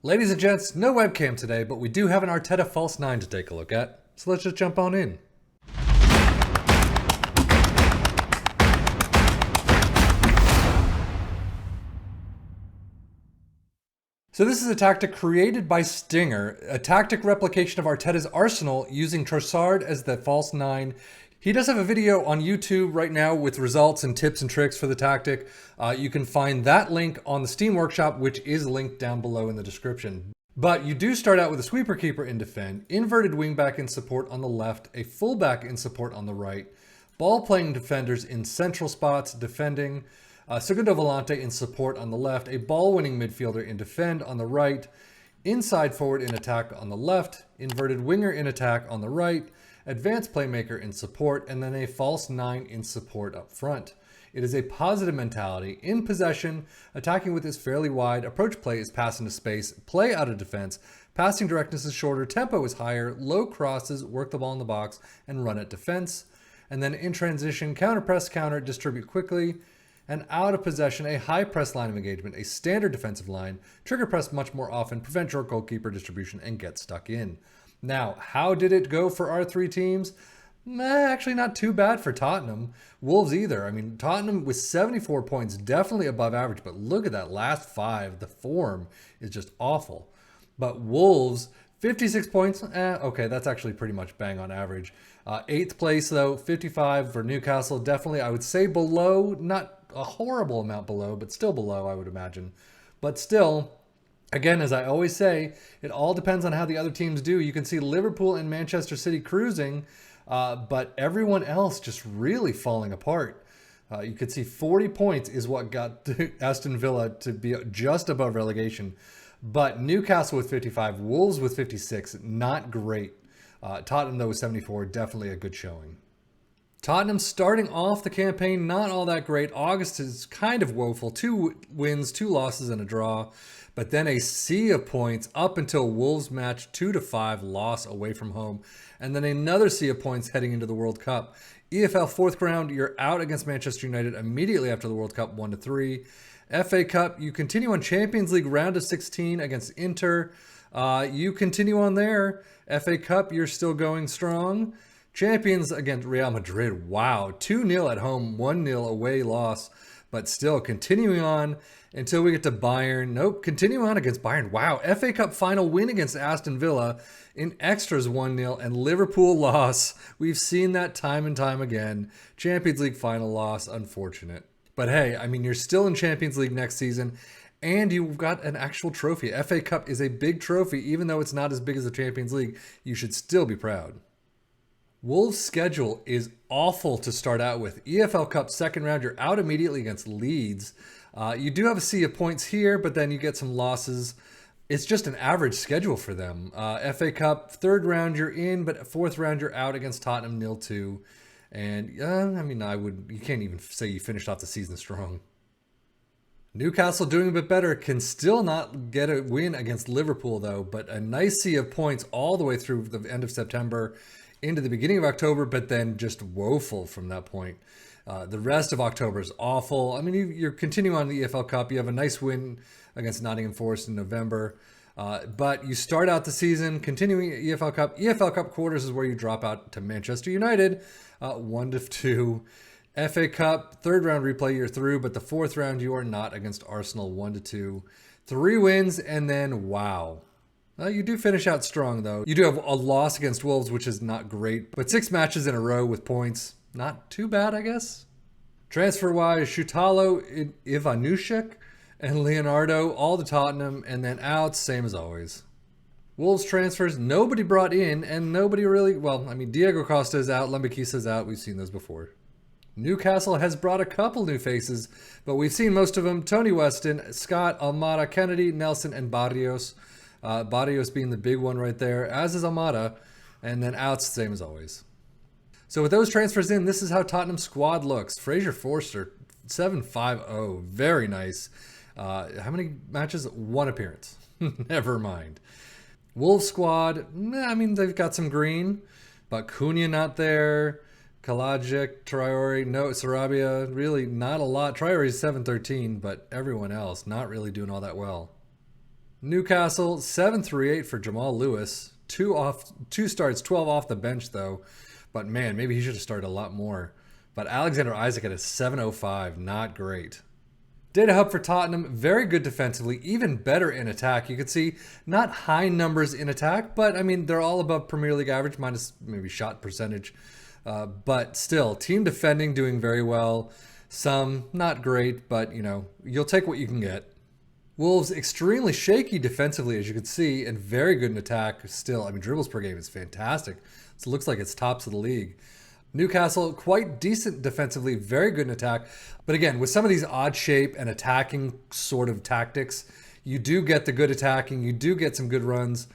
Ladies and gents, no webcam today, but we do have an Arteta false 9 to take a look at. So let's just jump on in. So this is a tactic created by Stinger, a tactic replication of Arteta's Arsenal using Trossard as the false 9. He does have a video on YouTube right now with results and tips and tricks for the tactic. You can find that link on the Steam Workshop, which is linked down below in the description. But you do start out with a sweeper keeper in defend, inverted wingback in support on the left, a fullback in support on the right, ball playing defenders in central spots defending, Segundo Volante in support on the left, a ball-winning midfielder in defend on the right, inside forward in attack on the left, inverted winger in attack on the right, advanced playmaker in support, and then a false 9 in support up front. It is a positive mentality, in possession, attacking with is fairly wide, approach play is pass into space, play out of defense, passing directness is shorter, tempo is higher, low crosses, work the ball in the box, and run at defense. And then in transition, counter press, counter, distribute quickly, and out of possession, a high press line of engagement, a standard defensive line, trigger press much more often, prevent short goalkeeper distribution, and get stuck in. Now, how did it go for our three teams? Actually not too bad for Tottenham. Wolves either. I mean, Tottenham with 74 points, definitely above average, but look at that last 5. The form is just awful. But Wolves, 56 points. Okay, that's actually pretty much bang on average. 8th place, though, 55 for Newcastle. Definitely, I would say below, not a horrible amount below, but still below, I would imagine. But still, again, as I always say, it all depends on how the other teams do. You can see Liverpool and Manchester City cruising, but everyone else just really falling apart. You could see 40 points is what got Aston Villa to be just above relegation. But Newcastle with 55, Wolves with 56, not great. Tottenham, though, with 74, definitely a good showing. Tottenham starting off the campaign, not all that great. August is kind of woeful. 2 wins, 2 losses, and a draw. But then a sea of points up until Wolves match 2-5 loss away from home. And then another sea of points heading into the World Cup. EFL 4th round, you're out against Manchester United immediately after the World Cup 1-3. FA Cup, you continue on Champions League round of 16 against Inter. You continue on there. FA Cup, you're still going strong. Champions against Real Madrid. Wow. 2-0 at home, 1-0 away loss. But still continuing on until we get to Bayern. Nope. Continue on against Bayern. Wow. FA Cup final win against Aston Villa in extras 1-0 and Liverpool loss. We've seen that time and time again. Champions League final loss. Unfortunate. But hey, I mean, you're still in Champions League next season. And you've got an actual trophy. FA Cup is a big trophy. Even though it's not as big as the Champions League, you should still be proud. Wolves' schedule is awful to start out with. EFL Cup 2nd round, you're out immediately against Leeds. You do have a sea of points here, but then you get some losses. It's just an average schedule for them. FA Cup 3rd round, you're in, but 4th round, you're out against Tottenham 0-2. And I mean, you can't even say you finished off the season strong. Newcastle doing a bit better, can still not get a win against Liverpool though, but a nice sea of points all the way through the end of September into the beginning of October, but then just woeful from that point. The rest of October is awful. I mean, you're continuing on the EFL Cup. You have a nice win against Nottingham Forest in November. But you start out the season continuing EFL Cup. EFL Cup quarters is where you drop out to Manchester United, 1-2. FA Cup, 3rd round replay, you're through, but the 4th round, you are not against Arsenal, 1-2. 3 wins, and then wow. You do finish out strong, though. You do have a loss against Wolves, which is not great. But 6 matches in a row with points. Not too bad, I guess. Transfer-wise, Shutalo, Ivanushek, and Leonardo, all to Tottenham. And then out, same as always. Wolves transfers, nobody brought in, and nobody really... Well, I mean, Diego Costa is out, Lembikisa is out. We've seen those before. Newcastle has brought a couple new faces, but we've seen most of them. Tony Weston, Scott, Almada, Kennedy, Nelson, and Barrios. Barrios being the big one right there, as is Almada, and then outs, same as always. So with those transfers in, this is how Tottenham's squad looks. Fraser Forster, 7-5-0, very nice. How many matches? 1 appearance. Never mind. Wolves squad, I mean, they've got some green, but Cunha not there. Kalajic, Traore, no, Sarabia, really not a lot. Traore is 7-13, but everyone else not really doing all that well. Newcastle 7-3-8 for Jamal Lewis. Two starts, 12 off the bench though. But man, maybe he should have started a lot more. But Alexander Isak at a 7.05, not great. Data Hub for Tottenham, very good defensively, even better in attack. You can see not high numbers in attack, but I mean, they're all above Premier League average, minus maybe shot percentage. But still, team defending doing very well. Some not great, but you know, you'll take what you can get. Wolves extremely shaky defensively, as you can see, and very good in attack still. I mean, dribbles per game is fantastic. It looks like it's tops of the league. Newcastle, quite decent defensively, very good in attack. But again, with some of these odd shape and attacking sort of tactics, you do get the good attacking, you do get some good runs.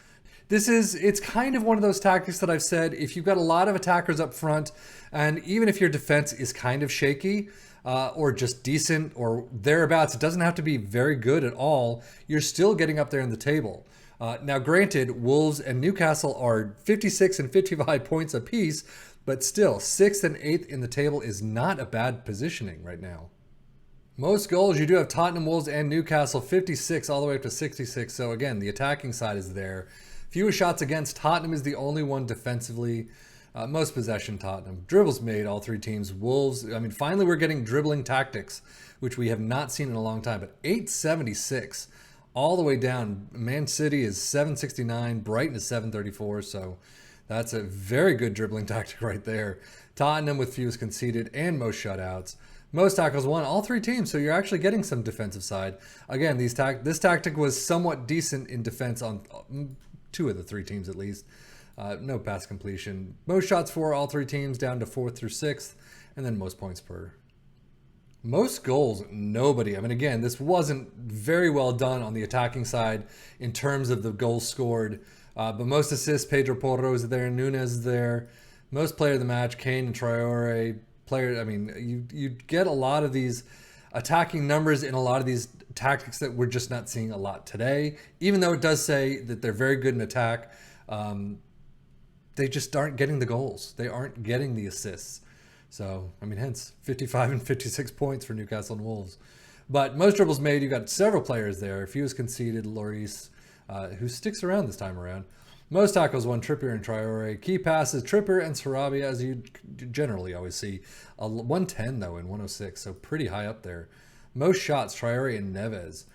It's kind of one of those tactics that I've said, if you've got a lot of attackers up front, and even if your defense is kind of shaky, or just decent or thereabouts, it doesn't have to be very good at all, you're still getting up there in the table. Now, granted, Wolves and Newcastle are 56 and 55 points apiece, but still, 6th and 8th in the table is not a bad positioning right now. Most goals, you do have Tottenham, Wolves, and Newcastle, 56 all the way up to 66. So again, the attacking side is there. Fewest shots against. Tottenham is the only one defensively. Most possession, Tottenham. Dribbles made, all three teams. Wolves, I mean, finally we're getting dribbling tactics, which we have not seen in a long time. But 876 all the way down. Man City is 769. Brighton is 734. So that's a very good dribbling tactic right there. Tottenham with fewest conceded and most shutouts. Most tackles won, all three teams, so you're actually getting some defensive side. Again, this tactic was somewhat decent in defense on two of the three teams at least. No pass completion. Most shots for all three teams down to 4th through 6th, and then most points per. Most goals, nobody. I mean, again, this wasn't very well done on the attacking side in terms of the goals scored. But most assists, Pedro Porro is there, Nunes is there. Most player of the match, Kane and Traore. I mean, you get a lot of these attacking numbers in a lot of these tactics that we're just not seeing a lot today. Even though it does say that they're very good in attack, they just aren't getting the goals. They aren't getting the assists. So, I mean, hence 55 and 56 points for Newcastle and Wolves. But most dribbles made, you got several players there. Fewest conceded, Lloris, who sticks around this time around. Most tackles won, Trippier and Traore. Key passes, Trippier and Sarabia, as you generally always see. 110, though, and 106, so pretty high up there. Most shots, Traore and Neves.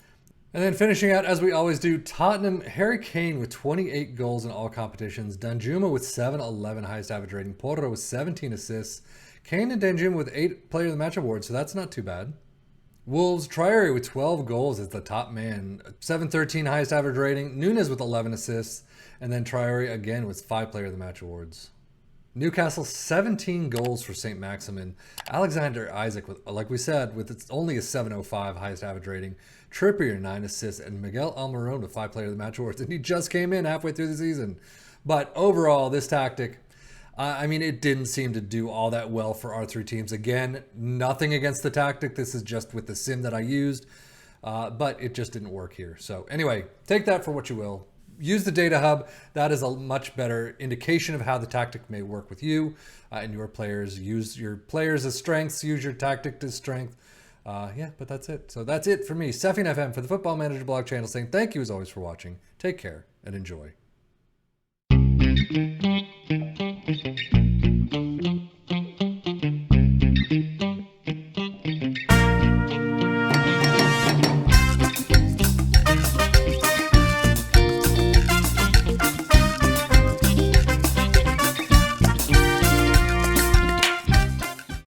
And then finishing out, as we always do, Tottenham, Harry Kane with 28 goals in all competitions. Danjuma with 7-11 highest average rating. Porro with 17 assists. Kane and Danjuma with 8 Player of the Match awards, so that's not too bad. Wolves, Traore with 12 goals is the top man. 7-13 highest average rating. Nunes with 11 assists. And then Traore again with 5 Player of the Match awards. Newcastle, 17 goals for St. Maximin. Alexander Isak, with, like we said, with only a 7.05 highest average rating. Trippier, 9 assists. And Miguel Almiron with 5 Player of the Match awards. And he just came in halfway through the season. But overall, this tactic, I mean, it didn't seem to do all that well for our three teams. Again, nothing against the tactic. This is just with the sim that I used. But it just didn't work here. So anyway, take that for what you will. Use the data hub. That is a much better indication of how the tactic may work with you and your players. Use your players as strengths. Use your tactic as strength. Yeah, but that's it. So that's it for me, Seffian FM for the Football Manager blog channel, saying thank you as always for watching. Take care and enjoy.